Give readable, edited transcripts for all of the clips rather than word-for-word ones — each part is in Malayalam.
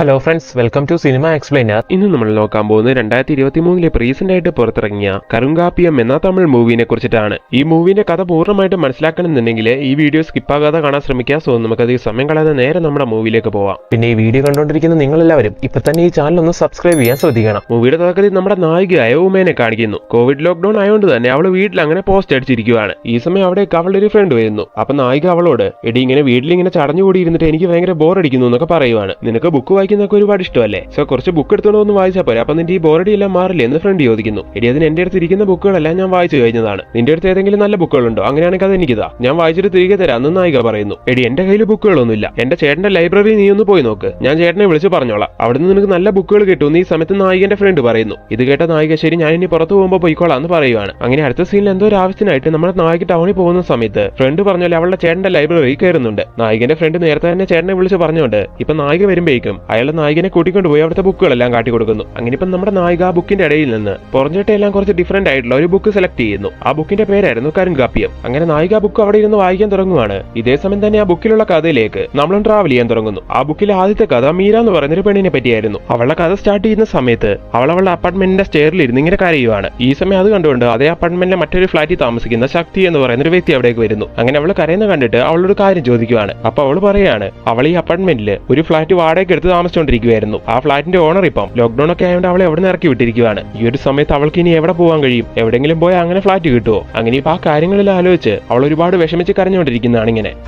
Hello friends, welcome to cinema explainer. ഇന്ന് നമ്മൾ നോക്കാൻ പോകുന്നത് 2023 റീസെന്റ് ആയിട്ട് പുറത്തിറങ്ങിയ കരുങ്കാപ്പിയം എന്ന തമിഴ് മൂവിനെ കുറിച്ചിട്ടാണ്. ഈ മൂവിന്റെ കഥ പൂർണ്ണമായിട്ട് മനസ്സിലാക്കണമെന്നുണ്ടെങ്കിൽ ഈ വീഡിയോ സ്കിപ്പാകാതെ കാണാൻ ശ്രമിക്കുക. സോ നമുക്കത് സമയം കളയാതെ നേരെ നമ്മുടെ മൂവിയിലേക്ക് പോവാം. പിന്നെ ഈ വീഡിയോ കണ്ടുകൊണ്ടിരിക്കുന്ന നിങ്ങളെല്ലാവരും ഇപ്പൊ തന്നെ ഈ ചാനൽ ഒന്ന് സബ്സ്ക്രൈബ് ചെയ്യാൻ ശ്രദ്ധിക്കണം. മൂവിയുടെ തുടക്കത്തിൽ നമ്മുടെ നായികയായ ഉമേനെ കാണിക്കുന്നു. കോവിഡ് ലോക്ക്ഡൌൺ ആയതുകൊണ്ട് തന്നെ അവൾ വീട്ടിൽ അങ്ങനെ പോസ്റ്റ് അടിച്ചിരിക്കുകയാണ്. ഈ സമയം അവിടേക്ക് അവളുടെ ഒരു ഫ്രണ്ട് വരുന്നു. അപ്പൊ നായിക അവളോട്, എടി ഇങ്ങനെ വീട്ടിലിങ്ങനെ ചടഞ്ഞുകൂടി ഇരുന്നിട്ട് എനിക്ക് ഭയങ്കര ബോർ അടിക്കുന്നു എന്നൊക്കെ പറയുവാണ്. നിനക്ക് ബുക്ക് വായിക്കുന്നൊക്കെ ഒരുപാട് ഇഷ്ടമല്ലേ? സോ കുറച്ച് ബുക്ക് എടുത്തോണ്ട് ഒന്ന് വായിച്ചാൽ പോരെ, അപ്പൊ നിന്റെ ഈ ബോറടി എല്ലാം മാറില്ലേ എന്ന് ഫ്രണ്ട് ചോദിക്കുന്നു. എടി അതിന് എന്റെ അടുത്ത് ഇരിക്കുന്ന ബുക്കുകളെല്ലാം ഞാൻ വായിച്ചു കഴിഞ്ഞതാണ്. നിന്റെ അടുത്ത് ഏതെങ്കിലും നല്ല ബുക്കുകളുണ്ടോ? അങ്ങനെയാണെങ്കിൽ അത് എനിക്കിതാ, ഞാൻ വായിച്ചിട്ട് തിരികെ തരാമെന്ന് നായിക പറയുന്നു. എടി എന്റെ കയ്യിൽ ബുക്കുകളൊന്നുമില്ല, എന്റെ ചേട്ടന്റെ ലൈബ്രറി നീ ഒന്ന് പോയി നോക്ക്, ഞാൻ ചേട്ടനെ വിളിച്ച് പറഞ്ഞോളാം, അവിടുന്ന് നിനക്ക് നല്ല ബുക്കുകൾ കിട്ടും ഈ സമയത്ത് നായികന്റെ ഫ്രണ്ട് പറയുന്നു. ഇത് കേട്ട നായിക ശരി ഞാൻ ഇനി പുറത്തു പോകുമ്പോൾ പോയിക്കോളാം എന്ന് പറയുവാണ്. അങ്ങനെ അടുത്ത സീനിൽ എന്തോ ഒരു ആവശ്യത്തിനായിട്ട് നമ്മുടെ നായിക ടൗണിൽ പോകുന്ന സമയത്ത് ഫ്രണ്ട് പറഞ്ഞാൽ അവളുടെ ചേട്ടന്റെ ലൈബ്രറി കയറുന്നുണ്ട്. നായികന്റെ ഫ്രണ്ട് നേരത്തെ തന്നെ ചേട്ടനെ വിളിച്ച് പറഞ്ഞുകൊണ്ട് ഇപ്പൊ നായിക വരുമ്പോഴേക്കും അയാളുടെ നായികനെ കൂട്ടിക്കൊണ്ടുപോയി അവിടുത്തെ ബുക്കുകളെല്ലാം കാട്ടിക്കൊടുക്കുന്നു. അങ്ങനെ ഇപ്പം നമ്മുടെ നായിക ആ ബുക്കിന്റെ ഇടയിൽ നിന്ന് പുറഞ്ഞിട്ടെല്ലാം കുറച്ച് ഡിഫറന്റ് ആയിട്ടുള്ള ഒരു ബുക്ക് സെലക്ട് ചെയ്യുന്നു. ആ ബുക്കിന്റെ പേരായിരുന്നു കരുങ്കാപ്പിയം. അങ്ങനെ നായിക ആ ബുക്ക് അവിടെ ഇരുന്ന് വായിക്കാൻ തുടങ്ങുവാണ്. ഇതേ സമയം തന്നെ ആ ബുക്കിലുള്ള കഥയിലേക്ക് നമ്മളും ട്രാവൽ ചെയ്യാൻ തുടങ്ങുന്നു. ആ ബുക്കിലെ ആദ്യത്തെ കഥ മീര എന്ന് പറയുന്ന ഒരു പെണ്ണിനെ പറ്റിയായിരുന്നു. അവളുടെ കഥ സ്റ്റാർട്ട് ചെയ്യുന്ന സമയത്ത് അവളുടെ അപ്പാർട്ട്മെന്റിന്റെ സ്റ്റെയറിൽ ഇരുന്ന് ഇങ്ങനെ കരയുവാണ്. ഈ സമയം അത് കണ്ടുകൊണ്ട് അതേ അപ്പാർട്ട്മെന്റിലെ മറ്റൊരു ഫ്ലാറ്റിൽ താമസിക്കുന്ന ശക്തി എന്ന് പറയുന്ന ഒരു വ്യക്തി അവിടേക്ക് വരുന്നു. അങ്ങനെ അവൾ കരയുന്ന കണ്ടിട്ട് അവളൊരു കാര്യം ചോദിക്കുവാണ്. അപ്പൊ അവൾ പറയാണ് അവൾ ഈ അപ്പാർട്ട്മെന്റിൽ ഒരു ഫ്ലാറ്റ് വാടകയ്ക്ക് എടുത്ത് താമസിച്ചുകൊണ്ടിരിക്കുകയായിരുന്നു. ആ ഫ്ലാറ്റിന്റെ ഓണർ ഇപ്പം ലോക്ക്ഡൌൺ ഒക്കെ ആയതുകൊണ്ട് അവളെ എവിടെ നിന്ന് ഇറക്കി വിട്ടിരിക്കുകയാണ്. ഈ ഒരു സമയത്ത് അവൾക്ക് ഇനി എവിടെ പോകാൻ കഴിയും? എവിടെങ്കിലും പോയാൽ അങ്ങനെ ഫ്ലാറ്റ് കിട്ടുമോ? അങ്ങനെ ഇപ്പൊ ആ കാര്യങ്ങളിൽ ആലോചിച്ച് അവൾ ഒരുപാട് വിഷമിച്ച് കരഞ്ഞുകൊണ്ടിരിക്കുന്നതാണ്.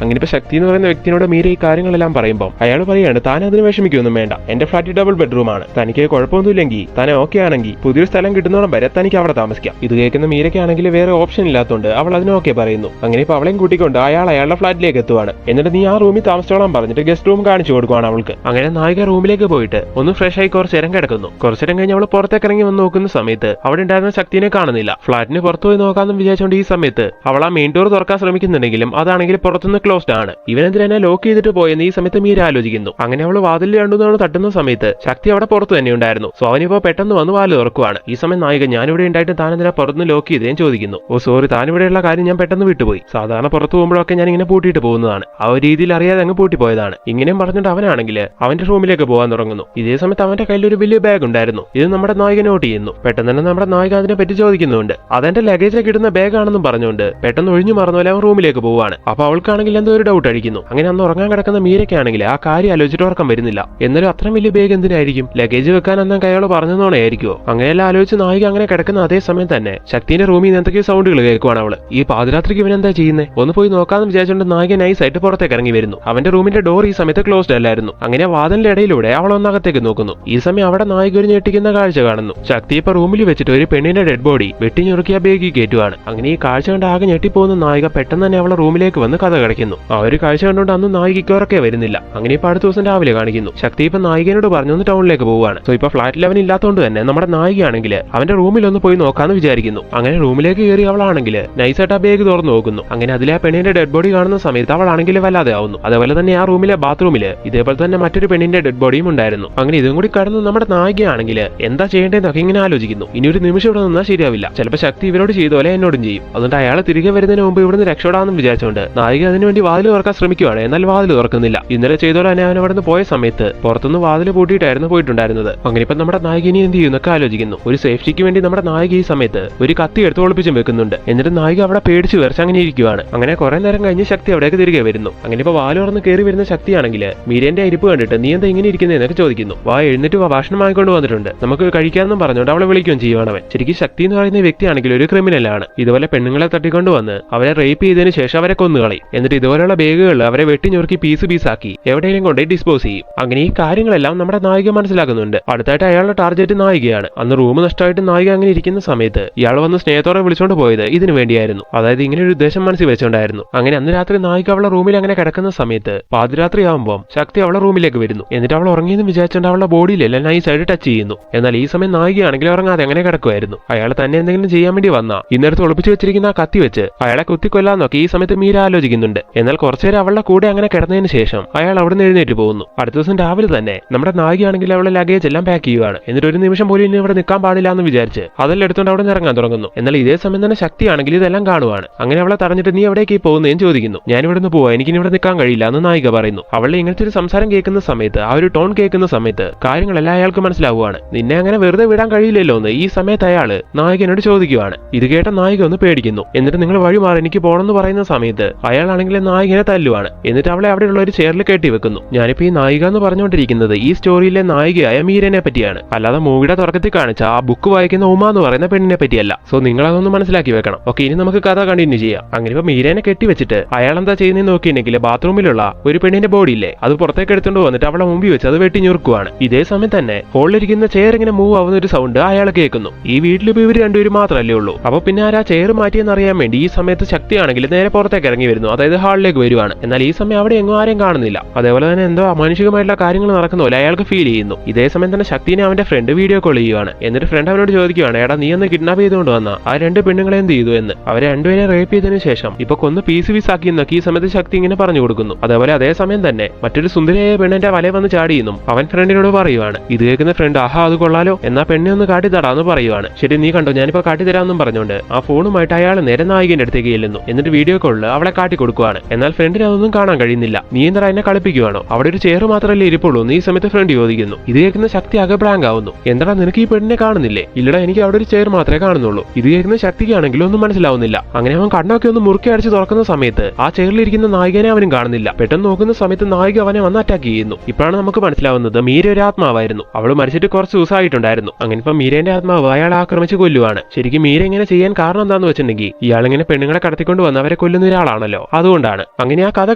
അങ്ങനെ ഇപ്പൊ ശക്തി എന്ന് പറയുന്ന വ്യക്തിയോട് മീര ഈ കാര്യങ്ങളെല്ലാം പറയുമ്പോൾ അയാൾ പറയാണ് താൻ അതിന് വിഷമിക്കൊന്നും വേണ്ട, എന്റെ ഫ്ലാറ്റ് ഡബിൾ ബെഡ്റൂം ആണ്, തനിക്ക് കുഴപ്പമൊന്നുമില്ലെങ്കിൽ താൻ ഓക്കെ ആണെങ്കിൽ പുതിയൊരു സ്ഥലം കിട്ടുന്നോളം വരെ തനിക്ക് അവിടെ താമസിക്കാം. ഇത് കേൾക്കുന്ന മീരയ്ക്കാണെങ്കിൽ വേറെ ഓപ്ഷൻ ഇല്ലാത്തതുകൊണ്ട് അവൾ അതിന് ഓക്കെ പറയുന്നു. അങ്ങനെ ഇപ്പൊ അവളെയും കൂട്ടിക്കൊണ്ട് അയാളുടെ ഫ്ലാറ്റിലേക്ക് എത്തുവാണ്. എന്നിട്ട് നീ ആ റൂമിൽ താമസിച്ചോളാൻ പറഞ്ഞിട്ട് ഗസ്റ്റ് റൂം കാണിച്ചു കൊടുക്കുവാണ് അവൾക്ക്. അങ്ങനെ നായിക റൂമിലേക്ക് പോയിട്ട് ഒന്ന് ഫ്രഷ് ആയി കുറച്ച് നേരം കിടക്കുന്നു. കുറച്ചേരം കഴിഞ്ഞ് അവൾ പുറത്തേക്ക് ഇറങ്ങി വന്ന് നോക്കുന്ന സമയത്ത് അവിടെ ഉണ്ടായിരുന്ന ശക്തിനെ കാണുന്നില്ല. ഫ്ലാറ്റിന് പുറത്തു പോയി നോക്കാമെന്ന് വിചാരിച്ചുകൊണ്ട് ഈ സമയത്ത് അവൾ ആ മെയിൻ ഡോർ തുറക്കാൻ ശ്രമിക്കുന്നുണ്ടെങ്കിലും അതാണെങ്കിൽ പുറത്തുനിന്ന് ക്ലോസ്ഡ് ആണ്. ഇവനെന്തിനെ ലോക്ക് ചെയ്തിട്ട് പോയെന്ന് ഈ സമയത്ത് മീര ആലോചിക്കുന്നു. അങ്ങനെ അവൾ വാതിലിൽ രണ്ടുതവണ തട്ടുന്ന സമയത്ത് ശക്തി അവിടെ പുറത്ത് തന്നെ ഉണ്ടായിരുന്നു. സോ അവനിപ്പോ പെട്ടെന്ന് വന്ന് വാല് തുറക്കുവാണ്. ഈ സമയം നായിക ഞാനിവിടെ ഉണ്ടായിട്ട് താൻ എന്തിനാ പുറത്തുനിന്ന് ലോക്ക് ചെയ്തേന്ന് ചോദിക്കുന്നു. ഓ സോറി, താനിവിടെയുള്ള കാര്യം ഞാൻ പെട്ടെന്ന് വിട്ടുപോയി, സാധാരണ പുറത്തു പോകുമ്പോഴൊക്കെ ഞാൻ ഇങ്ങനെ പൂട്ടിയിട്ട് പോകുന്നതാണ്, ആ ഒരു രീതിയിൽ അറിയാതെ അങ്ങ് പൂട്ടിപ്പോയതാണ്. ഇങ്ങനെയും പറഞ്ഞിട്ട് അവനാണെങ്കിൽ അവന്റെ റൂമിലേക്ക് പോകാൻ തുടങ്ങുന്നു. ഇതേ സമയത്ത് അവന്റെ കയ്യിൽ ഒരു വലിയ ബാഗ് ഉണ്ടായിരുന്നു. ഇത് നമ്മുടെ നായിക നോട്ട് ചെയ്യുന്നു. പെട്ടെന്ന് തന്നെ നമ്മുടെ നായിക അതിനെ പറ്റി ചോദിക്കുന്നുണ്ട്. അതെന്റെ ലഗേജിലേക്ക് ഇടുന്ന ബാഗ് ആണെന്നും പറഞ്ഞുകൊണ്ട് പെട്ടെന്ന് ഒഴിഞ്ഞു മറന്നുപോലെ അവൻ റൂമിലേക്ക് പോവാണ്. അപ്പൊ അവൾക്കാണെങ്കിൽ എന്തോ ഒരു ഡൗട്ട് അടിക്കുന്നു. അങ്ങനെ അന്ന് ഉറങ്ങാൻ കിടക്കുന്ന മീരയ്ക്കാണെങ്കിൽ ആ കാര്യം ആലോചിച്ചിട്ട് ഉറക്കം വരുന്നില്ല. എന്നാലും അത്രയും വലിയ ബാഗ് എന്തിനായിരിക്കും? ലഗേജ് വെക്കാൻ അന്ന് കൈയോട് പറഞ്ഞതോണെയായിരിക്കുമോ? അങ്ങനെയെല്ലാം ആലോചിച്ച് നായിക അങ്ങനെ കിടക്കുന്ന അതേ സമയം തന്നെ ശക്തിന്റെ റൂമിൽ നിന്ന് എന്തൊക്കെയോ സൗണ്ടുകൾ കേൾക്കുവാണ് അവള്. ഈ പാതിരാത്രിക്ക് ഇവൻ എന്താ ചെയ്യുന്നത്? ഒന്ന് പോയി നോക്കാന്ന് വിചാരിച്ചുകൊണ്ട് നായിക നൈസായിട്ട് പുറത്തേക്ക് ഇറങ്ങി വരുന്നു. അവന്റെ റൂമിന്റെ ഡോർ ഈ സമയത്ത് ക്ലോസ്ഡ് അല്ലായിരുന്നു. അങ്ങനെ വാതിലിന്റെ ഇടയിലൂടെ അവൾ ഒന്നകത്തേക്ക് നോക്കുന്നു. ഈ സമയം അവിടെ നായിക ഒരു ഞെട്ടിക്കുന്ന കാഴ്ച കാണുന്നു. ശക്തി ഇപ്പൊ റൂമിൽ വെച്ചിട്ട് ഒരു പെണ്ണിന്റെ ഡെഡ് ബോഡി വെട്ടിഞ്ഞുറുക്കിയ ബേഗിൽ കയറ്റുവാണ്. അങ്ങനെ ഈ കാഴ്ച കണ്ട് ആകെ ഞെട്ടിപ്പോകുന്ന നായിക പെട്ടെന്ന് തന്നെ അവളെ റൂമിലേക്ക് വന്ന് കഥ കടയ്ക്കുന്നു. ആ ഒരു കാഴ്ച കണ്ടുകൊണ്ട് അന്ന് നായികയ്ക്ക് ഉറക്കെ വരുന്നില്ല. അങ്ങനെ ഇപ്പൊ അടുത്ത ദിവസം രാവിലെ കാണിക്കുന്നു. ശക്തി ഇപ്പൊ നായികനോട് പറഞ്ഞു ഒന്ന് ടൗണിലേക്ക് പോവുകയാണ്. സോ ഇപ്പൊ ഫ്ലാറ്റിൽ അവൻ ഇല്ലാത്തതുകൊണ്ട് തന്നെ നമ്മുടെ നായികയാണെങ്കിൽ അവന്റെ റൂമിൽ ഒന്ന് പോയി നോക്കാന്ന് വിചാരിക്കുന്നു. അങ്ങനെ റൂമിലേക്ക് കയറി അവളാണെങ്കിൽ നൈസായിട്ട് ആ ബാഗ് തുറന്നു നോക്കുന്നു. അങ്ങനെ അതിലെ ആ പെണ്ണിന്റെ ഡെഡ് ബോഡി കാണുന്ന സമയത്ത് അവളാണെങ്കിൽ വല്ലാതെ ആവുന്നു. അതേപോലെ തന്നെ ആ റൂമിലെ ബാത്റൂമില് ഇതേപോലെ തന്നെ മറ്റൊരു പെണ്ണിന്റെ ഡെഡ് ബോഡിയും ഉണ്ടായിരുന്നു. അങ്ങനെ ഇതും കൂടി കടന്ന് നമ്മുടെ നായികയാണെങ്കിൽ എന്താ ചെയ്യേണ്ടതെന്നൊക്കെ ഇങ്ങനെ ആലോചിക്കുന്നു. ഇനി ഒരു നിമിഷം ഇവിടെ നിന്നാൽ ശരിയാവില്ല, ചിലപ്പോൾ ശക്തി ഇവരോട് ചെയ്ത പോലെ എന്നോടും ചെയ്യും. അതുകൊണ്ട് അയാളെ തിരികെ വരുന്നതിന് മുമ്പ് ഇവിടുന്ന് രക്ഷപ്പെടാമെന്ന് വിചാരിച്ചുകൊണ്ട് നായിക അതിനുവേണ്ടി വാതിൽ തുറക്കാൻ ശ്രമിക്കുകയാണ്. എന്നാൽ വാതിൽ തുറക്കുന്നില്ല. ഇന്നലെ ചെയ്തോലെ തന്നെ അവൻ അവിടെ നിന്ന് പോയ സമയത്ത് പുറത്തുനിന്ന് വാതിൽ പൂട്ടിയിട്ടായിരുന്നു പോയിട്ടുണ്ടായിരുന്നത്. അങ്ങനെ ഇപ്പം നമ്മുടെ നായിക ഇനി എന്ത് ചെയ്യുന്നൊക്കെ ആലോചിക്കുന്നു. ഒരു സേഫ്റ്റിക്ക് വേണ്ടി നമ്മുടെ നായിക ഈ സമയത്ത് ഒരു കത്തി എടുത്ത് ഒളിപ്പിച്ചും വെക്കുന്നുണ്ട്. എന്നിട്ട് നായിക അവിടെ പേടിച്ച് വിറച്ച് അങ്ങനെ ഇരിക്കുകയാണ്. അങ്ങനെ കുറെ നേരം കഴിഞ്ഞ് ശക്തി അവിടേക്ക് തിരികെ വരുന്നു. അങ്ങനെ ഇപ്പൊ വാല് തുറന്ന് കയറി വരുന്ന ശക്തിയാണെങ്കിൽ മീരന്റെ അരിപ്പ് കണ്ടിട്ട് നീ എന്താ ഇങ്ങനെ ഇരിക്കുന്നതെന്നൊക്കെ ചോദിക്കുന്നു. എഴുന്നിട്ട് ഭക്ഷണം വാങ്ങിക്കൊണ്ട് വന്നിട്ടുണ്ട്, നമുക്ക് കഴിക്കാമെന്നും പറഞ്ഞുകൊണ്ട് അവളെ വിളിക്കുകയും ചെയ്യുവാണ് അവൻ. ശരിക്കും ശക്തി എന്ന് പറയുന്ന വ്യക്തിയാണെങ്കിൽ ഒരു ക്രിമിനലാണ്. ഇതുപോലെ പെണ്ണുങ്ങളെ തട്ടിക്കൊണ്ടുവന്ന് അവരെ റേപ്പ് ചെയ്തതിനു ശേഷം അവരെ കൊന്നുകളയും. എന്നിട്ട് ഇതുപോലെയുള്ള ബാഗുകൾ അവരെ വെട്ടിഞ്ഞുറുക്കി പീസാക്കി എവിടെയെങ്കിലും കൊണ്ടേ ഡിസ്പോസ് ചെയ്യും. അങ്ങനെ ഈ കാര്യങ്ങളെല്ലാം നമ്മുടെ നായിക മനസ്സിലാക്കുന്നുണ്ട്. അടുത്തായിട്ട് അയാളുടെ ടാർഗറ്റ് നായികയാണ്. അന്ന് റൂം നഷ്ടമായിട്ട് നായിക അങ്ങനെ ഇരിക്കുന്ന സമയത്ത് ഇയാൾ വന്ന് സ്നേഹത്തോടെ വിളിച്ചോണ്ട് പോയത് ഇതിനു വേണ്ടിയായിരുന്നു. അതായത് ഇങ്ങനെ ഒരു ഉദ്ദേശം മനസ്സിൽ വെച്ചുകൊണ്ടായിരുന്നു. അങ്ങനെ അന്ന് രാത്രി നായിക അവളുടെ റൂമിൽ അങ്ങനെ കിടക്കുന്ന സമയത്ത് പാതിരാത്രി ആകുമ്പോൾ ശക്തി അവളുടെ റൂമിലേക്ക് വരുന്നു. എന്നിട്ട് അവൾ ഉറങ്ങിയെന്ന് വിചാരിച്ചുകൊണ്ട് അവളുടെ ബോഡിയിലെല്ലാം നൈസായിട്ട് ടച്ച് ചെയ്യുന്നു. എന്നാൽ ഈ സമയം നായികയാണെങ്കിൽ ഉറങ്ങാതെ അങ്ങനെ കിടക്കുമായിരുന്നു. അയാൾ തന്നെ എന്തെങ്കിലും ചെയ്യാൻ വേണ്ടി വന്നാ ഇന്നടുത്ത് ഒളിപ്പിച്ചു വെച്ചിരിക്കുന്ന ആ കത്തി വെച്ച് അയാളെ കുത്തിക്കൊല്ലാന്നൊക്കെ ഈ സമയത്ത് മീര ആലോചിക്കുന്നുണ്ട്. എന്നാൽ കുറച്ചുനേരം അവളുടെ കൂടെ അങ്ങനെ കിടന്നതിന് ശേഷം അയാൾ അവിടെ നിന്ന് എഴുന്നേറ്റ് പോകുന്നു. അടുത്ത ദിവസം രാവിലെ തന്നെ നമ്മുടെ നായികയാണെങ്കിൽ അവളുടെ ലഗേജ് എല്ലാം പാക്ക് ചെയ്യുകയാണ്. എന്നിട്ട് ഒരു നിമിഷം പോലും ഇനി ഇവിടെ നിൽക്കാൻ പാടില്ല എന്ന് വിചാരിച്ച് അതെല്ലാം എടുത്തുകൊണ്ട് അവിടെ നിന്ന് ഇറങ്ങാൻ തുടങ്ങുന്നു. എന്നാൽ ഇതേ സമയം തന്നെ ശക്തിയാണെങ്കിൽ ഇതെല്ലാം കാണുവാണ്. അങ്ങനെ അവളെ തടഞ്ഞിട്ട് നീ എവിടേക്ക് പോകുന്നതെന്ന് ചോദിക്കുന്നു. ഞാൻ ഇവിടെ നിന്ന് പോവാ, എനിക്ക് ഇവിടെ നിൽക്കാൻ കഴിയില്ല എന്ന് നായിക പറയുന്നു. അവളുടെ ഇങ്ങനത്തെ ഒരു സംസാരം കേൾക്കുന്ന സമയത്ത് ആ ഒരു ടോൺ കേൾക്കുന്ന സമയത്ത് കാര്യങ്ങളെല്ലാം അയാൾക്ക് മനസ്സിലാവുകയാണ്. നിന്നെ അങ്ങനെ വെറുതെ വിടാൻ കഴിയില്ലല്ലോ എന്ന് ഈ സമയത്ത് അയാള് നായികനോട് ചോദിക്കുവാണ്. ഇത് കേട്ട നായിക ഒന്ന് പേടിക്കുന്നു. എന്നിട്ട് നിങ്ങൾ വഴി മാറി എനിക്ക് പോണെന്ന് പറയുന്ന സമയത്ത് അയാളാണെങ്കിൽ നായികനെ തല്ലുവാണ്. എന്നിട്ട് അവളെ അവിടെയുള്ള ഒരു ചെയറിൽ കെട്ടിവെക്കുന്നു. ഞാനിപ്പോ ഈ നായിക എന്ന് പറഞ്ഞുകൊണ്ടിരിക്കുന്നത് ഈ സ്റ്റോറിയിലെ നായികയായ മീരനെ പറ്റിയാണ്, അല്ലാതെ മൂവിയുടെ തുടക്കത്തിൽ കാണിച്ച ആ ബുക്ക് വായിക്കുന്ന ഉമ എന്ന് പറയുന്ന പെണ്ണിനെ പറ്റിയല്ല. സോ നിങ്ങൾ അതൊന്ന് മനസ്സിലാക്കി വെക്കണം. ഓക്കെ, ഇനി നമുക്ക് കഥ കണ്ടിന്യൂ ചെയ്യാം. അങ്ങനെ ഇപ്പൊ മീരനെ കെട്ടിവെച്ചിട്ട് അയാൾ എന്താ ചെയ്യുന്നതെന്ന് നോക്കിയിട്ടുണ്ടെങ്കിൽ ബാത്റൂമിലുള്ള ഒരു പെണ്ണിന്റെ ബോഡി ഇല്ലേ അത് പുറത്തേക്ക് എടുത്തുകൊണ്ട് വന്നിട്ട് അവളെ മുമ്പിൽ വെച്ച് അത് വെട്ടി ഞുറുക്കുവാണ്. ഇതേ സമയം തന്നെ ഹോളിലിരിക്കുന്ന ചെയർ ഇങ്ങനെ മൂവ് ആവുന്ന ഒരു സൗണ്ട് അയാൾ കേൾക്കുന്നു. ഈ വീട്ടിൽ ഇപ്പൊ ഇവർ രണ്ടുപേരും മാത്രമല്ലേ ഉള്ളൂ. അപ്പൊ പിന്നെ ആരാ ചെയർ മാറ്റിയെന്ന് അറിയാൻ വേണ്ടി ഈ സമയത്ത് ശക്തിയാണെങ്കിൽ നേരെ പുറത്തേക്ക് ഇറങ്ങി വരുന്നു, അതായത് ഹാളിലേക്ക് വരുവാണ്. എന്നാൽ ഈ സമയം അവിടെ എങ്ങും ആരെയും കാണുന്നില്ല. അതേപോലെ തന്നെ എന്തോ അമാനുഷികമായിട്ടുള്ള കാര്യങ്ങൾ നടക്കുന്ന പോലെ അയാൾക്ക് ഫീൽ ചെയ്യുന്നു. ഇതേ സമയം തന്നെ ശക്തിനെ അവന്റെ ഫ്രണ്ട് വീഡിയോ കോൾ ചെയ്യുവാണ്. എന്നിട്ട് ഫ്രണ്ട് അവനോട് ചോദിക്കുകയാണ്, എടാ നീ ഒന്ന് കിഡ്നാപ്പ് ചെയ്തുകൊണ്ട് വന്ന ആ രണ്ട് പെണ്ണുങ്ങളെ എന്ത് ചെയ്തു എന്ന്. അവരെ രണ്ടുപേരെ റേപ്പ് ചെയ്തതിനു ശേഷം ഇപ്പൊ കൊന്ന് പീസ് ആക്കി എന്നൊക്കെ ഈ സമയത്ത് ശക്തി ഇങ്ങനെ പറഞ്ഞു കൊടുക്കുന്നു. അതേപോലെ അതേ സമയം തന്നെ മറ്റൊരു സുന്ദരിയായ പെണ്ണിന്റെ വല വന്ന് ചാടിയെന്നും അവൻ ഫ്രണ്ടിനോട് പറയുവാണ്. ഇത് കേൾക്കുന്ന ഫ്രണ്ട് ആഹാ അത് കൊള്ളാലോ, എന്നാ പെണ്ണെ ഒന്ന് കാട്ടിത്തടാന്ന് പറയുവാണ്. ശരി നീ കണ്ടോ ഞാനിപ്പോ കാട്ടിത്തരാമെന്നും പറഞ്ഞുകൊണ്ട് ആ ഫോണുമായിട്ട് അയാൾ നേരെ നായികന്റെ അടുത്തേക്ക് ചെല്ലുന്നു. എന്നിട്ട് വീഡിയോ കോളിൽ അവളെ കാട്ടി കൊടുക്കുവാണ്. എന്നാൽ ഫ്രണ്ടിന് അതൊന്നും കാണാൻ കഴിയുന്നില്ല. നീ എന്താ എന്നെ കളിപ്പിക്കുവാണോ, അവിടെ ഒരു ചെയർ മാത്രമല്ലേ ഇരിപ്പുള്ളൂ എന്ന് ഈ സമയത്ത് ഫ്രണ്ട് ചോദിക്കുന്നു. ഇത് കേൾക്കുന്ന ശക്തി ആകെ ബ്ലാങ്ക് ആവുന്നു. എന്താ നിനക്ക് ഈ പെണ്ണിനെ കാണുന്നില്ലേ? ഇല്ലടാ എനിക്ക് അവിടെ ഒരു ചെയർ മാത്രമേ കാണുന്നുള്ളൂ. ഇത് കേൾക്കുന്ന ശക്തിക്കാണെങ്കിൽ ഒന്നും മനസ്സിലാവുന്നില്ല. അങ്ങനെ അവൻ കണ്ണൊക്കെ ഒന്ന് മുറുക്കി അടിച്ച് തുറക്കുന്ന സമയത്ത് ആ ചെയറിലിരിക്കുന്ന നായികനെ അവനും കാണുന്നില്ല. പെട്ടെന്ന് നോക്കുന്ന സമയത്ത് നായിക അവനെ വന്ന് അറ്റാക്ക് ചെയ്യുന്നു. ഇപ്പോഴാണ് നമുക്ക് മനസ്സിലാവുന്നത് മീര ഒരു ആത്മാവായിരുന്നു. അവള് മരിച്ചിട്ട് കുറച്ച് ദിവസമായിട്ടുണ്ടായിരുന്നു. അങ്ങനെ ഇപ്പൊ മീരന്റെ ആത്മാവ് അയാളെ ആക്രമിച്ച് കൊല്ലുവാണ്. ശരിക്കും മീര ഇങ്ങനെ ചെയ്യാൻ കാരണം എന്താന്ന് വെച്ചിട്ടുണ്ടെങ്കിൽ ഇയാളിങ്ങനെ പെണ്ണുങ്ങളെ കടത്തിക്കൊണ്ട് വന്ന് അവരെ കൊല്ലുന്ന ഒരാളാണല്ലോ, അതുകൊണ്ടാണ്. അങ്ങനെ ആ കഥ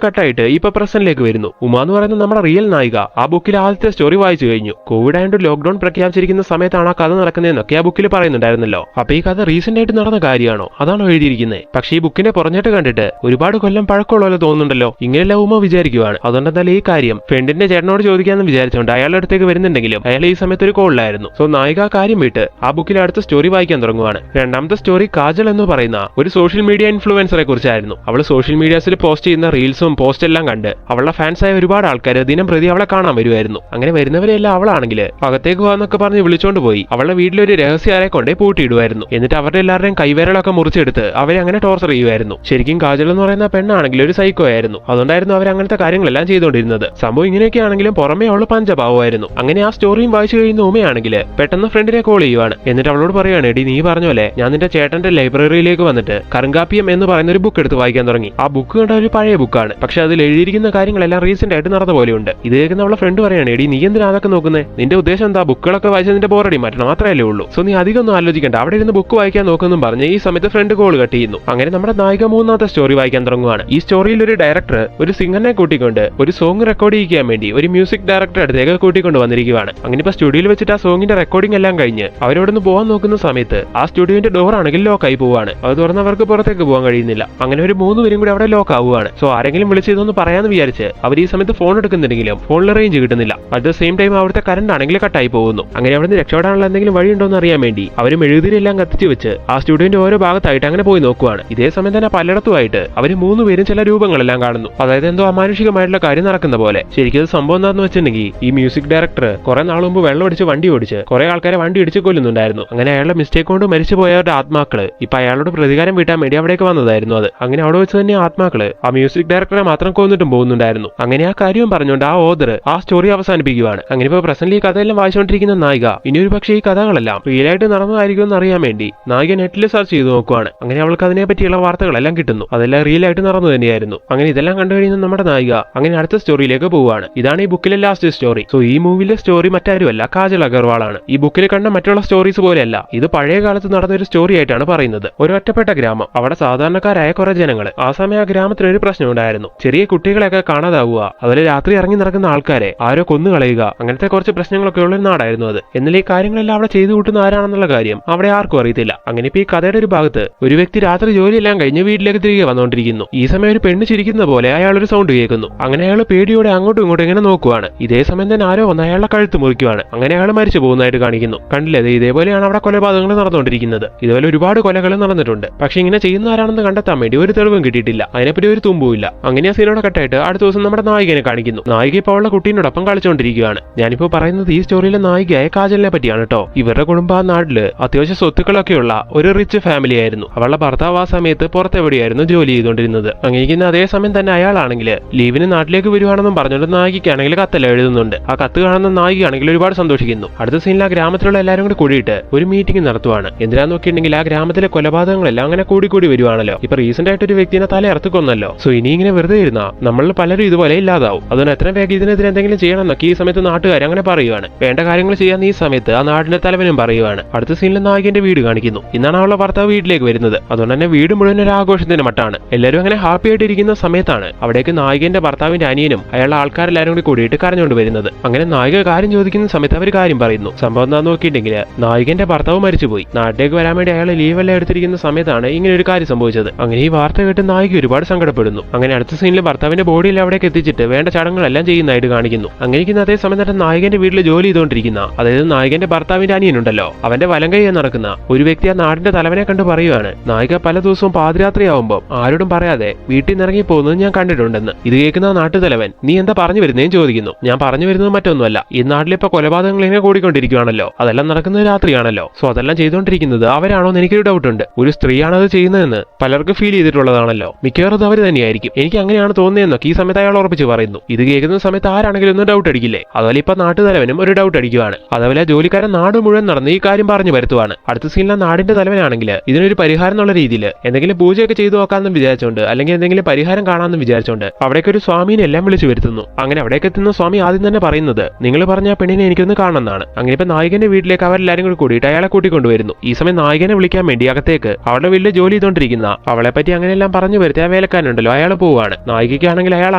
കട്ടായിട്ട് ഇപ്പൊ പ്രസന്റിലേക്ക് വരുന്നു. ഉമ എന്ന് പറയുന്ന നമ്മുടെ റിയൽ നായിക ആ ബുക്കിൽ ആദ്യത്തെ സ്റ്റോറി വായിച്ചു കഴിഞ്ഞു. കോവിഡ് ആയതുകൊണ്ട് ലോക്ക്ഡൌൺ പ്രഖ്യാപിച്ചിരിക്കുന്ന സമയത്താണ് ആ കഥ നടക്കുന്നതെന്നൊക്കെ ആ ബുക്കിൽ പറയുന്നുണ്ടായിരുന്നല്ലോ. അപ്പൊ ഈ കഥ റീസെന്റ് ആയിട്ട് നടന്ന കാര്യമാണോ അതാണോ എഴുതിയിരിക്കുന്നത്? പക്ഷേ ഈ ബുക്കിന്റെ പുറഞ്ഞിട്ട് കണ്ടിട്ട് ഒരുപാട് കൊല്ലം പഴക്കമുള്ള തോന്നുന്നുണ്ടല്ലോ. ഇങ്ങനെയല്ല ഉമ വിചാരിക്കുവാണ്. അതുകൊണ്ട് എന്തായാലും ഈ കാര്യം ഫ്രണ്ടിന്റെ ചേട്ടനോട് ചോദിക്കാന്ന് വിചാരിച്ചുകൊണ്ട് അയാളുടെ അടുത്തേക്ക് വരുന്നുണ്ടെങ്കിലും അയാൾ ഈ സമയത്ത് ഒരു കോളിലായിരുന്നു. സോ നായിക ആ കാര്യം വിട്ട് ആ ബുക്കിലെ അടുത്ത സ്റ്റോറി വായിക്കാൻ തുടങ്ങുവാണ്. രണ്ടാമത്തെ സ്റ്റോറി കാജൽ എന്ന് പറയുന്ന ഒരു സോഷ്യൽ മീഡിയ ഇൻഫ്ലുവൻസറെ കുറിച്ചായിരുന്നു. അവൾ സോഷ്യൽ മീഡിയാസിൽ പോസ്റ്റ് ചെയ്യുന്ന റീൽസും പോസ്റ്റ് എല്ലാം കണ്ട് അവളുടെ ഫാൻസായ ഒരുപാട് ആൾക്കാർ ദിനം പ്രതി അവളെ കാണാൻ വരുമായിരുന്നു. അങ്ങനെ വരുന്നവരെല്ലാം അവളാണെങ്കിൽ അകത്തേക്ക് പോകാന്നൊക്കെ പറഞ്ഞ് വിളിച്ചോണ്ട് പോയി അവളുടെ വീട്ടിലൊരു രഹസ്യാരെ കൊണ്ടേ പൂട്ടിയിടുമായിരുന്നു. എന്നിട്ട് അവരുടെ എല്ലാവരുടെയും കൈവേരളൊക്കെ മുറിച്ചെടുത്ത് അവരെ അങ്ങനെ ടോർച്ചർ ചെയ്യുമായിരുന്നു. ശരിക്കും കാജൽ എന്ന് പറയുന്ന പെണ്ണാണെങ്കിൽ ഒരു സൈക്കോ ആയിരുന്നു. അതുകൊണ്ടായിരുന്നു അവർ അങ്ങനത്തെ കാര്യങ്ങളെല്ലാം ചെയ്തുകൊണ്ടിരുന്നത്. സംഭവം ഇങ്ങനെയൊക്കെ ആണെങ്കിലും പുറമേ അവള് പഞ്ചഭാവമായിരുന്നു. അങ്ങനെ ആ സ്റ്റോറിയും വായിച്ചു കഴിയുന്ന ഉമയാണെങ്കിൽ പെട്ടെന്ന് ഫ്രണ്ടിനെ കോൾ ചെയ്യുവാണ്. എന്നിട്ട് അവളോട് പറയുകയാണ്, എടി നീ പറഞ്ഞ പോലെ ഞാൻ നിന്റെ ചേട്ടന്റെ ലൈബ്രറിയിലേക്ക് വന്നിട്ട് കറുങ്കാപ്പിയം എന്ന് പറയുന്ന ഒരു ബുക്ക് എടുത്ത് വായിക്കാൻ തുടങ്ങി. ആ ബുക്ക് കണ്ട ഒരു പഴയ ബുക്കാണ്, പക്ഷെ അതിൽ എഴുതിയിരിക്കുന്ന കാര്യങ്ങളെല്ലാം റീസെന്റ് ആയിട്ട് നടന്ന പോലെയുണ്ട്. ഇത് കേൾക്കുന്ന അവളെ ഫ്രണ്ട് പറയാണ്, എടി നീ എന്തിനാ അതൊക്കെ നോക്കുന്നത്? നിന്റെ ഉദ്ദേശം എന്താ? ബുക്കുകളൊക്കെ വായിച്ച് നിന്റെ ബോറടി മാറ്റണം മാത്രമല്ലേ ഉള്ളൂ. സോ നീ അധികം ഒന്നും ആലോചിക്കണ്ട, അവിടെ ഇരുന്ന് ബുക്ക് വായിക്കാൻ നോക്കുമെന്നും പറഞ്ഞ് ഈ സമയത്ത് ഫ്രണ്ട് കോൾ കട്ട് ചെയ്യുന്നു. അങ്ങനെ നമ്മുടെ നായിക മൂന്നാമത്തെ സ്റ്റോറി വായിക്കാൻ തുടങ്ങുവാണ്. ഈ സ്റ്റോറിയിൽ ഒരു ഡയറക്ടർ ഒരു സിംഗറിനെ കൂട്ടിക്കൊണ്ട് ഒരു സോങ് റെക്കോർഡ് ചെയ്യാൻ വേണ്ടി ഒരു മ്യൂസിക് ഡയറക്ടർ അടുത്തേക്ക് കൂട്ടിക്കൊണ്ട് വന്നിരിക്കുകയാണ്. അങ്ങനെ ഇപ്പൊ സ്റ്റുഡിയോയിൽ വെച്ചിട്ട് ആ സോങ്ങിന്റെ റെക്കോർഡിംഗ് എല്ലാം കഴിഞ്ഞ് അവരോട് നിന്ന് പോകാൻ നോക്കുന്ന സമയത്ത് ആ സ്റ്റുഡിയോന്റെ ഡോർ ആണെങ്കിൽ ലോക്ക് ആയി പോവാണ്. അത് തുറന്ന് അവർക്ക് പുറത്തേക്ക് പോകാൻ കഴിയുന്നില്ല. അങ്ങനെ ഒരു 3 പേരും കൂടി അവിടെ ലോക്ക് ആവുകയാണ്. സോ ആരെങ്കിലും വിളിച്ച് ഇതൊന്ന് പറയാന്ന് വിചാരിച്ച് അവർ ഈ സമയത്ത് ഫോൺ എടുക്കുന്നുണ്ടെങ്കിലും ഫോണിൽ റേഞ്ച് കിട്ടുന്നില്ല. അറ്റ് ദ സെയിം ടൈം അവിടുത്തെ കറണ്ട് ആണെങ്കിൽ കട്ടായി പോകുന്നു. അങ്ങനെ അവിടെ നിന്ന് രക്ഷപ്പെടാനുള്ള എന്തെങ്കിലും വഴിയുണ്ടോ എന്ന് അറിയാൻ വേണ്ടി അവർ മെഴുകുതിരിയെല്ലാം കത്തിച്ച് വെച്ച് ആ സ്റ്റുഡിയോന്റെ ഓരോ ഭാഗത്തായിട്ട് അങ്ങനെ പോയി നോക്കുവാണ്. ഇതേ സമയം തന്നെ പലയിടത്തുമായിട്ട് അവർ 3 പേരും ചില രൂപങ്ങളെല്ലാം കാണുന്നു. അതായത് എന്തോ അമാനുഷികമായിട്ടുള്ള കാര്യം നടക്കുന്ന പോലെ. ശരിക്കും അത് സംഭവം എന്താണെന്ന് വെച്ചിട്ടുണ്ടെങ്കിൽ ഈ മ്യൂസിക് ഡയറക്ടർ കുറെ നാൾ മുമ്പ് വെള്ളം അടിച്ച് വണ്ടി ഓടിച്ച് കുറെ ആൾക്കാരെ വണ്ടി ഇടിച്ച് കൊല്ലുന്നുണ്ടായിരുന്നു. അങ്ങനെ അയാളുടെ മിസ്റ്റേക്ക് കൊണ്ട് മരിച്ചു പോയവരുടെ ആത്മാക്കള് ഇപ്പൊ അയാളോട് പ്രതികാരം വീട്ടാൻ വേണ്ടി അവിടേക്ക് വന്നതായിരുന്നു. അത് അങ്ങനെ അവിടെ വെച്ച് തന്നെ ആത്മാക്കള് ആ മ്യൂസിക് ഡയറക്ടറെ മാത്രം കൊന്നിട്ടും പോകുന്നുണ്ടായിരുന്നു. അങ്ങനെ ആ കാര്യവും പറഞ്ഞുകൊണ്ട് ആ ഓദർ ആ സ്റ്റോറി അവസാനിപ്പിക്കുകയാണ്. അങ്ങനെ ഇപ്പൊ പ്രസന്റിൽ ഈ കഥയെല്ലാം വായിച്ചുകൊണ്ടിരിക്കുന്ന നായിക ഇനി ഒരു പക്ഷേ ഈ കഥകളെല്ലാം റിയലായിട്ട് നടന്നതായിരിക്കും എന്ന് അറിയാൻ വേണ്ടി നായിക നെറ്റിൽ സെർച്ച് ചെയ്ത് നോക്കുവാണ്. അങ്ങനെ അവൾക്ക് അതിനെ പറ്റിയുള്ള വാർത്തകളെല്ലാം കിട്ടുന്നു. അതെല്ലാം റിയൽ ആയിട്ട് നടന്നു തന്നെയായിരുന്നു. അങ്ങനെ ഇതെല്ലാം കണ്ടു കഴിയുന്ന നമ്മുടെ നായിക അങ്ങനെ അടുത്ത സ്റ്റോറിയിലേക്ക് പോവുകയാണ്. ഇതാണ് ഈ ബുക്കിലെ ലാസ്റ്റ് സ്റ്റോറി. സോ ഈ മൂവിയിലെ സ്റ്റോറി മറ്റാരുമല്ല, കാജൽ അഗർവാൾ ആണ്. ഈ ബുക്കിൽ കണ്ട മറ്റുള്ള സ്റ്റോറീസ് പോലെയല്ല, ഇത് പഴയ കാലത്ത് നടന്ന ഒരു സ്റ്റോറി ആയിട്ടാണ് പറയുന്നത്. ഒരു ഒറ്റപ്പെട്ട ഗ്രാമം, അവിടെ സാധാരണക്കാരായ കുറെ ജനങ്ങൾ. ആ സമയം ആ ഗ്രാമത്തിൽ ഒരു പ്രശ്നം ഉണ്ടായിരുന്നു. ചെറിയ കുട്ടികളെയൊക്കെ കാണാതാവുക, അതുപോലെ രാത്രി ഇറങ്ങി നടക്കുന്ന ആൾക്കാരെ ആരോ കൊന്നുകളയുക, അങ്ങനത്തെ കുറച്ച് പ്രശ്നങ്ങളൊക്കെ ഉള്ള ഒരു നാടായിരുന്നു അത്. എന്നാൽ ഈ കാര്യങ്ങളെല്ലാം അവിടെ ചെയ്തു കൂട്ടുന്ന ആരാണെന്നുള്ള കാര്യം അവിടെ ആർക്കും അറിയത്തില്ല. അങ്ങനെ ഇപ്പൊ ഈ കഥയുടെ ഒരു ഭാഗത്ത് ഒരു വ്യക്തി രാത്രി ജോലിയെല്ലാം കഴിഞ്ഞ് വീട്ടിലേക്ക് തിരികെ വന്നുകൊണ്ടിരിക്കുന്നു. ഈ സമയം ഒരു പെണ്ണ് ചിരിക്കുന്ന പോലെ അയാൾ ഒരു സൗണ്ട് കേൾക്കുന്നു. അങ്ങനെ അയാൾ പേടിയോടെ അങ്ങോട്ടും ഇങ്ങോട്ടും ഇങ്ങനെ നോക്കുവാണ്. ഇതേ സമയം തന്നെ ആരോ വന്ന് അയാളുടെ കഴുത്ത് മുറിക്കുവാണ്. അങ്ങനെ അയാൾ മരിച്ചു പോകുന്നതായിട്ട് കാണിക്കുന്നു. കണ്ടില്ലേ, ഇതേപോലെയാണ് അവിടെ കൊലപാതകങ്ങൾ നടന്നുകൊണ്ടിരിക്കുന്നത്. ഇതുപോലെ ഒരുപാട് കൊലകൾ നടന്നിട്ടുണ്ട്. പക്ഷെ ഇങ്ങനെ ചെയ്യുന്ന ആരാണെന്ന് കണ്ടെത്താൻ വേണ്ടി ഒരു തെളിവും കിട്ടിയിട്ടില്ല. അതിനെപ്പറ്റി ഒരു തുമ്പുമില്ല. അങ്ങനെ ആ സീനോടെ കട്ടായിട്ട് അടുത്ത ദിവസം നമ്മുടെ നായികനെ കാണിക്കുന്നു. നായിക ഇപ്പോൾ അവളുടെ കുട്ടീനോടൊപ്പം കളിച്ചുകൊണ്ടിരിക്കുകയാണ്. ഞാനിപ്പോ പറയുന്നത് ഈ സ്റ്റോറിയിലെ നായികയായ കാജലിനെ പറ്റിയാണ് കേട്ടോ. ഇവരുടെ കുടുംബം ആ നാട്ടില് അത്യാവശ്യം സ്വത്തുക്കളൊക്കെയുള്ള ഒരു റിച്ച് ഫാമിലി ആയിരുന്നു. അവളുടെ ഭർത്താവ് ആ സമയത്ത് പുറത്തെവിടെയായിരുന്നു ജോലി ചെയ്തുകൊണ്ടിരുന്നത്. അങ്ങനെ അതേ സമയം തന്നെ അയാളാണെങ്കിൽ ലീവിന് നാട്ടിലേക്ക് വരുവാണെന്നും പറഞ്ഞുകൊണ്ട് നായികയ്ക്കാണെങ്കിൽ കത്തെല്ലാം എഴുതുന്നുണ്ട്. ആ കത്ത് കാണുന്ന നായികയാണെങ്കിൽ ഒരുപാട് സന്തോഷിക്കുന്നു. അടുത്ത സീനിൽ ആ ഗ്രാമത്തിലുള്ള എല്ലാവരും കൂടി കൂടിയിട്ട് ഒരു മീറ്റിംഗ് നടത്തുവാണ്. എന്തിനാന്ന് നോക്കിയിട്ടുണ്ടെങ്കിൽ ആ ഗ്രാമത്തിലെ കൊലപാതകങ്ങളെല്ലാം അങ്ങനെ കൂടി വരുവാണല്ലോ. ഇപ്പൊ റീസെന്റ് ആയിട്ട് ഒരു വ്യക്തിനെ തല ഇറത്ത് കൊന്നല്ലോ. സോ ഇനി ഇങ്ങനെ വെറുതെ ഇരുന്നാ നമ്മളിൽ പലരും ഇതുപോലെ ഇല്ലാതാവും. അതുകൊണ്ട് എത്രയും വേഗം ഇതിനെതിരെ എന്തെങ്കിലും ചെയ്യണം എന്നൊക്കെ ഈ സമയത്ത് നാട്ടുകാർ അങ്ങനെ പറയുവാണ്. വേണ്ട കാര്യങ്ങൾ ചെയ്യാൻ ഈ സമയത്ത് ആ നാടിന്റെ തലവനും പറയുവാണ്. അടുത്ത സീനിൽ നായികന്റെ വീട് കാണിക്കുന്നു. ഇന്നാണ് അവളുടെ ഭർത്താവ് വീട്ടിലേക്ക് വരുന്നത്. അതുകൊണ്ട് തന്നെ വീട് മുഴുവൻ ഒരു ആഘോഷത്തിന്റെ മട്ടാണ്. എല്ലാവരും അങ്ങനെ ഹാപ്പി ആയിട്ടിരിക്കുന്ന സമയത്താണ് അവിടേക്ക് നായികന്റെ ഭർത്താവിന്റെ അനിയനും അയാളുടെ ആൾക്കാരെല്ലാരും കൂടി കൂടിയിട്ട് കരഞ്ഞുകൊണ്ട് വരുന്നത്. അങ്ങനെ നായിക കാര്യം ചോദിക്കുന്ന സമയത്ത് അവർ കാര്യം പറയുന്നു. സംഭവം എന്താന്ന് നോക്കിയിട്ടുണ്ടെങ്കിൽ നായികന്റെ ഭർത്താവ് മരിച്ചുപോയി. നാട്ടിലേക്ക് വരാൻ വേണ്ടി അയാൾ ലീവെല്ലാം എടുത്തിരിക്കുന്ന സമയത്താണ് ഇങ്ങനെ ഒരു കാര്യം സംഭവിച്ചത്. അങ്ങനെ ഈ വാർത്ത കേട്ട് നായിക ഒരുപാട് സങ്കടപ്പെടുന്നു. അങ്ങനെ അടുത്ത സീനിൽ ഭർത്താവിന്റെ ബോഡിയിൽ അവിടേക്ക് എത്തിച്ചിട്ട് വേണ്ട ചടങ്ങുകളെല്ലാം ചെയ്യുന്നതായിട്ട് കാണിക്കുന്നു. അങ്ങനെ അതേ സമയം തന്നെ നായകന്റെ വീട്ടിൽ ജോലി ചെയ്തുകൊണ്ടിരിക്കുന്ന, അതായത് നായകന്റെ ഭർത്താവിന്റെ അനിയനുണ്ടല്ലോ, അവന്റെ വലങ്കൈ നടക്കുന്ന ഒരു വ്യക്തി ആ നാടിന്റെ തലവനെ കണ്ട് പറയുവാണ്, നായിക പല ദിവസവും പാതിരാത്രിയാവുമ്പോൾ ആരോടും പറയാതെ വീട്ടിൽ നിന്ന് ഇറങ്ങി പോകുന്നത് ഞാൻ കണ്ടിട്ടുണ്ടെന്ന്. ഇത് കേൾക്കുന്ന നാട്ടുതലവൻ, നീ എന്താ പറഞ്ഞു വരുന്നേന്ന് ചോദിക്കുന്നു. ഞാൻ പറഞ്ഞു വരുന്നത് മറ്റൊന്നുമല്ല, ഈ നാട്ടിലിപ്പോ കൊലപാതകങ്ങൾ ഇങ്ങനെ കൂടിക്കൊണ്ടിരിക്കുകയാണല്ലോ, അതെല്ലാം നടക്കുന്നത് രാത്രിയാണല്ലോ. സോ അതെല്ലാം ചെയ്തുകൊണ്ടിരിക്കുന്നത് അവരാണോ എന്ന് എനിക്കൊരു ഡൗട്ട് ഉണ്ട്. ഒരു സ്ത്രീയാണ് അത് ചെയ്യുന്നതെന്ന് പലർക്കും ഫീൽ ചെയ്തിട്ടുള്ളതാണല്ലോ. മിക്കവാറും അവർ തന്നെയായിരിക്കും. എനിക്ക് അങ്ങനെയാണ് തോന്നിയെന്നൊക്കെ ഈ സമയത്ത് അയാൾ ഉറപ്പിച്ച് പറയുന്നു. ഇത് കേൾക്കുന്ന സമയത്ത് ആരാണെങ്കിലും ഒന്ന് ഡൗട്ട് അടിക്കില്ലേ? അതുപോലെ ഇപ്പൊ നാട്ടുതലവനും ഒരു ഡൗട്ട് അടിക്കുവാണ്. അതുപോലെ ജോലിക്കാരൻ നാട് മുഴുവൻ നടന്ന് ഈ കാര്യം പറഞ്ഞു വരുത്തുവാണ്. അടുത്ത സീനിലെ നാടിന്റെ തലവനാണെങ്കിൽ ഇതിനൊരു പരിഹാരം എന്നുള്ള രീതിയിൽ എന്തെങ്കിലും പൂജയൊക്കെ ചെയ്തു നോക്കാമെന്ന് വിചാരിച്ചോണ്ട്, അല്ലെങ്കിൽ എന്തെങ്കിലും പരിഹാരം കാണാമെന്ന് വിചാരിച്ചോണ്ട് അവിടേക്ക് ഒരു സ്വാമീനെ എല്ലാം വിളിച്ചു വരുത്തുന്നു. അങ്ങനെ അവിടേക്ക് എത്തുന്ന സ്വാമി ആദ്യം തന്നെ പറയുന്നത്, നിങ്ങൾ പറഞ്ഞ പെണ്ണിനെ എനിക്കൊന്ന് കാണണമെന്നാണ്. അങ്ങനെ ഇപ്പൊ നായകന്റെ വീട്ടിലേക്ക് അവരെല്ലാരും കൂടി കൂടിയിട്ട് അയാളെ കൂട്ടിക്കൊണ്ടുവരുന്നു. ഈ സമയം നായകനെ വിളിക്കാൻ വേണ്ടി അകത്തേക്ക് അവളുടെ വീട്ടിൽ ജോലി ചെയ്തുകൊണ്ടിരിക്കുന്ന അവളെ പറ്റി അങ്ങനെയെല്ലാം പറഞ്ഞു വരുത്തി ആ വേലക്കാരനുണ്ടല്ലോ അയാൾ പോവാണ്. നായികയ്ക്കാണെങ്കിൽ അയാൾ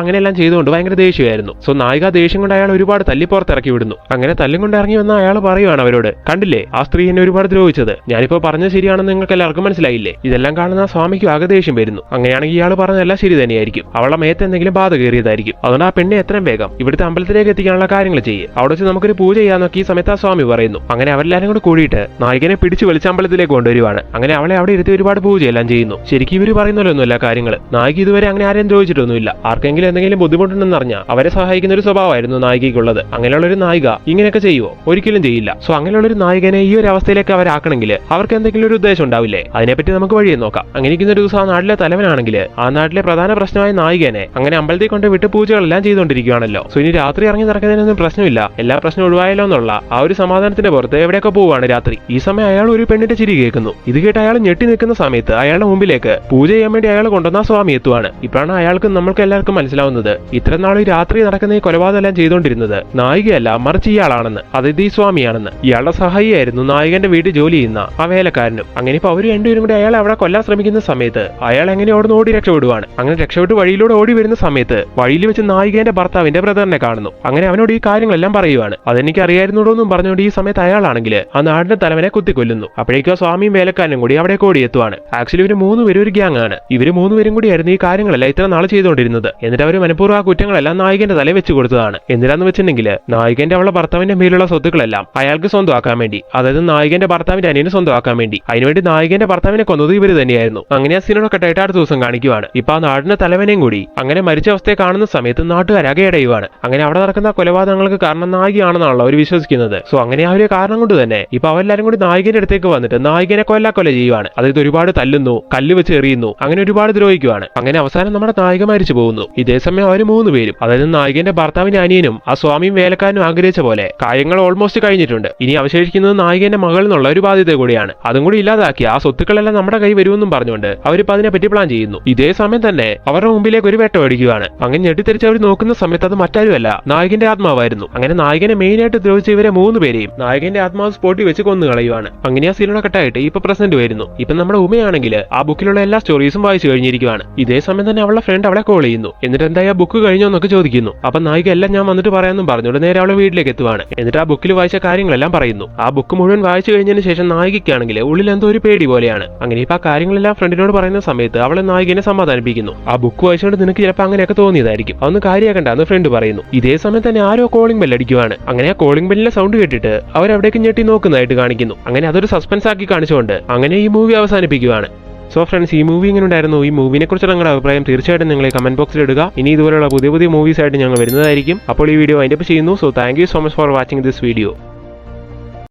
അങ്ങനെയെല്ലാം ചെയ്തുകൊണ്ട് ഭയങ്കര ദേഷ്യമായിരുന്നു. സോ നായിക ദേഷ്യം കൊണ്ട് അയാൾ ഒരുപാട് തല്ലി പുറത്തിറക്കി വിടുന്നു. അങ്ങനെ തല്ലും കൊണ്ട് ഇറങ്ങി വന്ന അയാൾ പറയുവാണ് അവരോട്, കണ്ടില്ലേ ആ സ്ത്രീ എന്നെ ഒരുപാട് ദ്രോഹിച്ചത്, ഞാനിപ്പോ പറഞ്ഞത് ശരിയാണെന്ന് നിങ്ങൾക്ക് എല്ലാവർക്കും മനസ്സിലായില്ലേ? ഇതെല്ലാം കാണുന്ന സ്വാമിക്ക് ആകെ ദേഷ്യം വരുന്നു. അങ്ങനെയാണെങ്കിൽ ഇയാൾ പറഞ്ഞതെല്ലാം ശരി തന്നെയായിരിക്കും, അവളെ മേത്ത് എന്തെങ്കിലും ബാധ കയറിയതായിരിക്കും. അതുകൊണ്ട് ആ പെണ്ണെ എത്രയും വേഗം ഇവിടുത്തെ അമ്പലത്തിലേക്ക് എത്തിക്കാനുള്ള കാര്യങ്ങൾ ചെയ്യും, അവിടെ വെച്ച് നമുക്കൊരു പൂജ ചെയ്യാന്നൊക്കെ ഈ സമയത്ത് ആ സ്വാമി പറയുന്നു. അങ്ങനെ അവരെല്ലാരും കൂടി കൂടിയിട്ട് നായികനെ പിടിച്ചു വലിച്ച അമ്പലത്തിലേക്ക് കൊണ്ടുവരുവാണ്. അങ്ങനെ അവളെ അവിടെ ഇരുത്തി ഒരുപാട് പൂജയെല്ലാം ചെയ്യുന്നു. ശരിക്കും ഇവർ പറയുന്നല്ലോ കാര്യങ്ങൾ. നായിക ഇതുവരെ അങ്ങനെ ആരെയും ദ്രോഹിച്ചിട്ടൊന്നുമില്ല. ആർക്കെങ്കിലും എന്തെങ്കിലും ബുദ്ധിമുട്ടുണ്ടെന്ന് അറിഞ്ഞാൽ അവരെ സഹായിക്കുന്ന ഒരു സ്വഭാവമായിരുന്നു നായികയ്ക്കുള്ളത്. അങ്ങനെയുള്ള ഒരു നായിക ഇങ്ങനെയൊക്കെ ചെയ്യുമോ? ഒരിക്കലും ചെയ്യില്ല. സോ അങ്ങനെയുള്ള ഒരു നായികനെ ഈ ഒരു അവസ്ഥയിലേക്ക് അവരാക്കണമെങ്കിൽ അവർക്ക് എന്തെങ്കിലും ഒരു ഉദ്ദേശം ഉണ്ടാവില്ലേ? അതിനെപ്പറ്റി നമുക്ക് വഴിയെ നോക്കാം. അങ്ങനെ ഇരിക്കുന്ന ഒരു ദിവസം ആ നാട്ടിലെ തലവനാണെങ്കിൽ ആ നാട്ടിലെ പ്രധാന പ്രശ്നമായ നായികനെ അങ്ങനെ അമ്പലത്തിൽ കൊണ്ട് വിട്ട് പൂജകളെല്ലാം ചെയ്തുകൊണ്ടിരിക്കുകയാണല്ലോ. സോ ഇനി രാത്രി ഇറങ്ങി നടക്കുന്നതിനൊന്നും പ്രശ്നമില്ല, എല്ലാ പ്രശ്നം ഒഴിവായല്ലോ എന്നുള്ള ആ ഒരു സമാധാനത്തിന്റെ പുറത്ത് എവിടെയൊക്കെ പോവാണ് രാത്രി. ഈ സമയം അയാൾ ഒരു പെണ്ണിന്റെ ചിരി കേൾക്കുന്നു. ഇത് കേട്ട് അയാൾ ഞെട്ടി നിൽക്കുന്ന സമയത്ത് അയാളുടെ മുമ്പിലേക്ക് പൂജ ചെയ്യാൻ വേണ്ടി അയാൾ കൊണ്ടുവന്ന സ്വാമി എത്തുവാണ്. ഇപ്പോഴാണ് അയാൾക്ക് നമ്മൾക്ക് എല്ലാവർക്കും മനസ്സിലാവുന്നത് ഇത്ര നാൾ ഈ രാത്രി നടക്കുന്ന ഈ കൊലപാതകം എല്ലാം ചെയ്തുകൊണ്ടിരുന്നത് നായികയല്ല, മറിച്ച് ഇയാളാണെന്ന്, അതായത് ഈ സ്വാമിയാണെന്ന്. ഇയാളുടെ സഹായിയായിരുന്നു നായകന്റെ വീട്ടിൽ ജോലി ചെയ്യുന്ന ആ വേലക്കാരനും. അങ്ങനെ ഇപ്പൊ അവർ രണ്ടുപേരും കൂടി അയാളെ അവിടെ കൊല്ലാൻ ശ്രമിക്കുന്ന സമയത്ത് അയാൾ എങ്ങനെ അവിടെ ഓടി രക്ഷപ്പെടുവാണ്. അങ്ങനെ രക്ഷപ്പെട്ട് വഴിയിലൂടെ ഓടി വരുന്ന സമയത്ത് വഴിയിൽ വെച്ച് നായികന്റെ ഭർത്താവിന്റെ ബ്രദറിനെ കാണുന്നു. അങ്ങനെ അവനോട് ഈ കാര്യങ്ങളെല്ലാം പറയുവാണ്. അതെനിക്ക് അറിയായിരുന്നോടൊന്നും പറഞ്ഞുകൊണ്ട് ഈ സമയത്ത് അയാളാണെങ്കിൽ ആ നാടിന്റെ തലവനെ കുത്തിക്കൊല്ലുന്നു. അപ്പോഴേക്കും സ്വാമിയും വേലക്കാരനും കൂടി അവിടെ ഓടിയെത്തുവാണ്. ആക്ച്വലി ഇവര് മൂന്നുപേരും ഒരു ഗ്യാങ് ആണ്. ഇവര് മൂന്നുപേരും കൂടിയായിരുന്നു ഈ കാര്യങ്ങളെല്ലാം ഇത്ര നാൾ ചെയ്തുകൊണ്ടിരുന്നത്. എന്നിട്ട് അവർ മനഃപൂർവ്വം ആ കുറ്റങ്ങളെല്ലാം നായകന്റെ തല വെച്ച് കൊടുത്തതാണ്. എന്തിനാന്ന് വെച്ചിട്ടുണ്ടെങ്കിൽ നായകന്റെ അവളുടെ ഭർത്താവിന്റെ മേലുള്ള സ്വത്തുക്കളെല്ലാം അയാൾക്ക് സ്വന്തമാക്കാൻ വേണ്ടി, അതായത് നായകന്റെ ഭർത്താവിന്റെ അനിയന് സ്വന്തമാക്കാൻ വേണ്ടി. അതിനുവേണ്ടി നായകന്റെ ഭർത്താവിനെ കൊന്നത് ഇവര് തന്നെയായിരുന്നു. അങ്ങനെ ആ സീനൊക്കെ കട്ടായിട്ട് അടുത്ത ദിവസം കാണിക്കുവാണ്. ഇപ്പൊ ആ നാടിന്റെ തലവനെയും കൂടി അങ്ങനെ മരിച്ച അവസ്ഥയെ കാണുന്ന സമയത്ത് നാട്ടുകാരകെ അടയുവാണ്. അങ്ങനെ അവിടെ നടക്കുന്ന കൊലപാതകങ്ങൾക്ക് കാരണം നായികയാണെന്നാണല്ലോ അവർ വിശ്വസിക്കുന്നത്. സോ അങ്ങനെ ആ ഒരു കാരണം കൊണ്ട് തന്നെ ഇപ്പൊ അവരെല്ലാരും കൂടി നായകന്റെ അടുത്തേക്ക് വന്നിട്ട് നായകനെ കൊല്ല ചെയ്യുവാണ്. അതായത് ഒരുപാട് തല്ലുന്നു, കല്ല് വെച്ച് എറിയുന്നു, അങ്ങനെ ഒരുപാട് ദ്രോഹിക്കുവാണ്. അങ്ങനെ അവസാനം നമ്മുടെ നായിക മരിച്ചു പോകുന്നു. ഇതേ സമയം അവർ മൂന്നുപേരും, അതായത് നായകന്റെ ഭർത്താവിന്റെ അനിയനും ആ സ്വാമിയും വേലക്കാരനും ആഗ്രഹിച്ച പോലെ കാര്യങ്ങൾ ഓൾമോസ്റ്റ് കഴിഞ്ഞിട്ടുണ്ട്. ഇനി അവശേഷിക്കുന്നത് നായകന്റെ മകൾ എന്നുള്ള ഒരു ബാധ്യത കൂടിയാണ്. അതും കൂടി ഇല്ലാതാക്കി ആ സ്വത്തുക്കളെല്ലാം നമ്മുടെ കൈ വരുമെന്നും പറഞ്ഞുകൊണ്ട് അവരിപ്പോ അതിനെപ്പറ്റി പ്ലാൻ ചെയ്യുന്നു. ഇതേ സമയം തന്നെ അവരുടെ മുമ്പിലേക്ക് ഒരു വെട്ടം അടിക്കുകയാണ്. അങ്ങനെ ഞെട്ടിത്തെറിച്ച് അവർ നോക്കുന്ന സമയത്ത് അത് മറ്റാരുമല്ല, നായകന്റെ ആത്മാവായിരുന്നു. അങ്ങനെ നായകനെ മെയിനായിട്ട് ദ്രോഹിച്ച ഇവരെ മൂന്നുപേരെയും നായകന്റെ ആത്മാവ് സ്പോട്ടിൽ വെച്ച് കൊന്നു കളയുവാണ്. അങ്ങനെ ആ സീനോടെ കട്ടായിട്ട് ഇപ്പൊ പ്രസന്റ് വരുന്നു. ഇപ്പൊ നമ്മുടെ ഉമയാണെങ്കിൽ ആ ബുക്കിലുള്ള എല്ലാ സ്റ്റോറീസും വായിച്ചു കഴിഞ്ഞിരിക്കുകയാണ്. ഇതേ സമയം തന്നെ അവളുടെ ഫ്രണ്ട് അവളെ കോൾ ചെയ്യുന്നു. എന്നിട്ട് എന്താ ആ ബുക്ക് കഴിഞ്ഞോ എന്നൊക്കെ ചോദിക്കുന്നു. അപ്പൊ നായിക എല്ലാം ഞാൻ വന്നിട്ട് പറയാമെന്നും പറഞ്ഞുകൊണ്ട് നേരെ അവളെ വീട്ടിലേക്ക് എത്തുവാണ്. എന്നിട്ട് ആ ബുക്കിൽ വായിച്ച കാര്യങ്ങളെല്ലാം പറയുന്നു. ആ ബുക്ക് മുഴുവൻ വായിച്ചു കഴിഞ്ഞതിന് ശേഷം നായികയ്ക്കാണെങ്കിൽ ഉള്ളിൽ എന്തോ ഒരു പേടി പോലെയാണ്. അങ്ങനെ ഇപ്പൊ ആ കാര്യങ്ങളെല്ലാം ഫ്രണ്ടിനോട് പറയുന്ന സമയത്ത് അവളെ നായികനെ സമാധാനിപ്പിക്കുന്നു. ആ ബുക്ക് വായിച്ചുകൊണ്ട് നിനക്ക് ചിലപ്പോൾ അങ്ങനെയൊക്കെ തോന്നിയതായിരിക്കും, അതൊന്ന് കാര്യമാക്കണ്ടെന്ന് ഫ്രണ്ട് പറയുന്നു. ഇതേ സമയത്ത് തന്നെ ആരോ കോളിംഗ് ബെൽ അടിക്കുവാണ്. അങ്ങനെ ആ കോളിംഗ് ബെല്ലിന്റെ സൗണ്ട് കേട്ടിട്ട് അവരവിടേക്ക് ഞെട്ടി നോക്കുന്നതായിട്ട് കാണിക്കുന്നു. അങ്ങനെ അതൊരു സസ്പെൻസ് ആക്കി കാണിച്ചുകൊണ്ട് അങ്ങനെ ഈ മൂവി അവസാനിപ്പിക്കുകയാണ്. സോ ഫ്രണ്ട്സ്, ഈ മൂവി എങ്ങനെ ഉണ്ടായിരുന്നു? ഈ മൂവിനെ കുറിച്ചുള്ള നിങ്ങളുടെ അഭിപ്രായം തീർച്ചയായിട്ടും നിങ്ങൾ കമന്റ് ബോക്സിൽ ഇടുക. ഇനി ഇതുപോലുള്ള പുതിയ മൂവീസ് ആയിട്ട് ഞങ്ങൾ വരുന്നതായിരിക്കും. അപ്പോൾ ഈ വീഡിയോ വൈൻഡ് അപ്പ് ചെയ്യുന്നു. So thank you so much for watching this video.